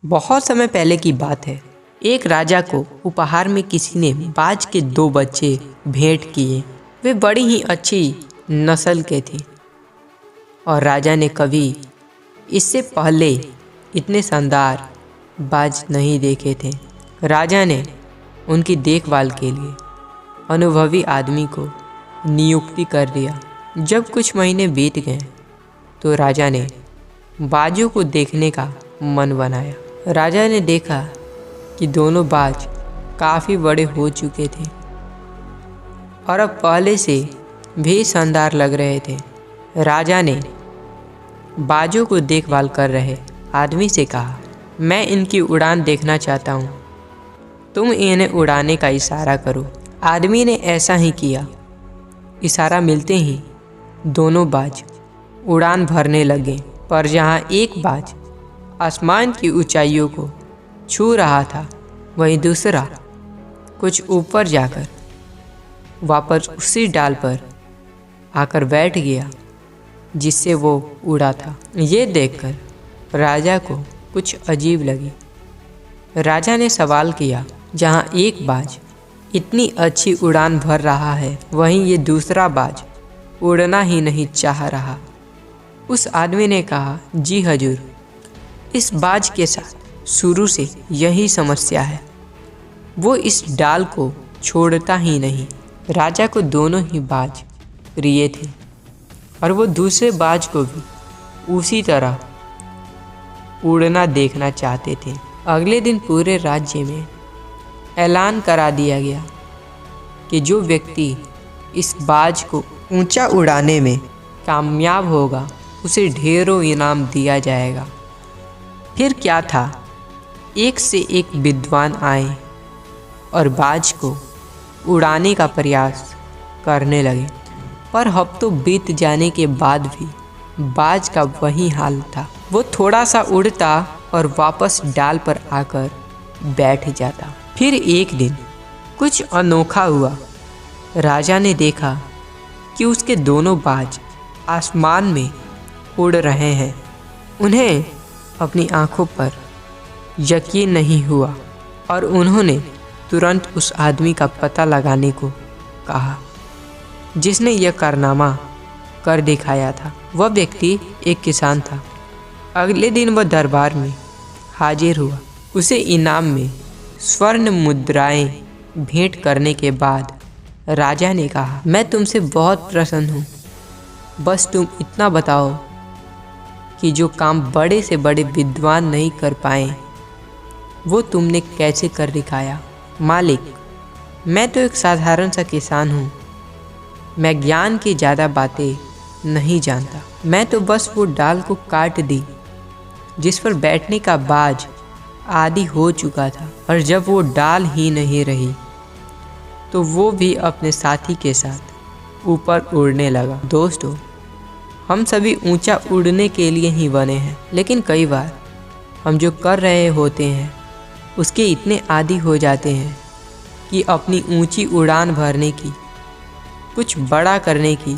बहुत समय पहले की बात है। एक राजा को उपहार में किसी ने बाज के 2 बच्चे भेंट किए। वे बड़ी ही अच्छी नस्ल के थे और राजा ने कभी इससे पहले इतने शानदार बाज नहीं देखे थे। राजा ने उनकी देखभाल के लिए अनुभवी आदमी को नियुक्ति कर दिया। जब कुछ महीने बीत गए तो राजा ने बाजों को देखने का मन बनाया। राजा ने देखा कि दोनों बाज काफ़ी बड़े हो चुके थे और अब पहले से भी शानदार लग रहे थे। राजा ने बाजों को देखभाल कर रहे आदमी से कहा, मैं इनकी उड़ान देखना चाहता हूँ, तुम इन्हें उड़ाने का इशारा करो। आदमी ने ऐसा ही किया। इशारा मिलते ही दोनों बाज उड़ान भरने लगे, पर जहाँ एक बाज आसमान की ऊंचाइयों को छू रहा था, वहीं दूसरा कुछ ऊपर जाकर वापस उसी डाल पर आकर बैठ गया जिससे वो उड़ा था। ये देखकर राजा को कुछ अजीब लगी। राजा ने सवाल किया, जहाँ एक बाज इतनी अच्छी उड़ान भर रहा है, वहीं ये दूसरा बाज उड़ना ही नहीं चाह रहा। उस आदमी ने कहा, जी हजूर, इस बाज के साथ शुरू से यही समस्या है, वो इस डाल को छोड़ता ही नहीं। राजा को दोनों ही बाज प्रिय थे और वो दूसरे बाज को भी उसी तरह उड़ना देखना चाहते थे। अगले दिन पूरे राज्य में ऐलान करा दिया गया कि जो व्यक्ति इस बाज को ऊंचा उड़ाने में कामयाब होगा उसे ढेरों इनाम दिया जाएगा। फिर क्या था, एक से एक विद्वान आए और बाज को उड़ाने का प्रयास करने लगे, पर हफ्तों बीत जाने के बाद भी बाज का वही हाल था। वो थोड़ा सा उड़ता और वापस डाल पर आकर बैठ जाता। फिर एक दिन कुछ अनोखा हुआ। राजा ने देखा कि उसके दोनों बाज आसमान में उड़ रहे हैं। उन्हें अपनी आंखों पर यकीन नहीं हुआ और उन्होंने तुरंत उस आदमी का पता लगाने को कहा जिसने यह कारनामा कर दिखाया था। वह व्यक्ति एक किसान था। अगले दिन वह दरबार में हाजिर हुआ। उसे इनाम में स्वर्ण मुद्राएं भेंट करने के बाद राजा ने कहा, मैं तुमसे बहुत प्रसन्न हूँ, बस तुम इतना बताओ कि जो काम बड़े से बड़े विद्वान नहीं कर पाए वो तुमने कैसे कर दिखाया। मालिक, मैं तो एक साधारण सा किसान हूँ, मैं ज्ञान की ज़्यादा बातें नहीं जानता। मैं तो बस वो डाल को काट दी जिस पर बैठने का बाज आदी हो चुका था, और जब वो डाल ही नहीं रही तो वो भी अपने साथी के साथ ऊपर उड़ने लगा। दोस्तों, हम सभी ऊंचा उड़ने के लिए ही बने हैं, लेकिन कई बार हम जो कर रहे होते हैं उसके इतने आदी हो जाते हैं कि अपनी ऊंची उड़ान भरने की, कुछ बड़ा करने की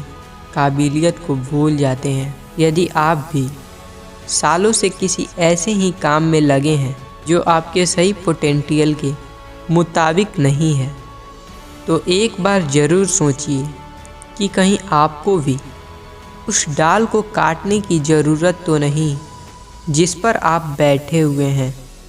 काबिलियत को भूल जाते हैं। यदि आप भी सालों से किसी ऐसे ही काम में लगे हैं जो आपके सही पोटेंशियल के मुताबिक नहीं है, तो एक बार ज़रूर सोचिए कि कहीं आपको भी उस डाल को काटने की ज़रूरत तो नहीं जिस पर आप बैठे हुए हैं।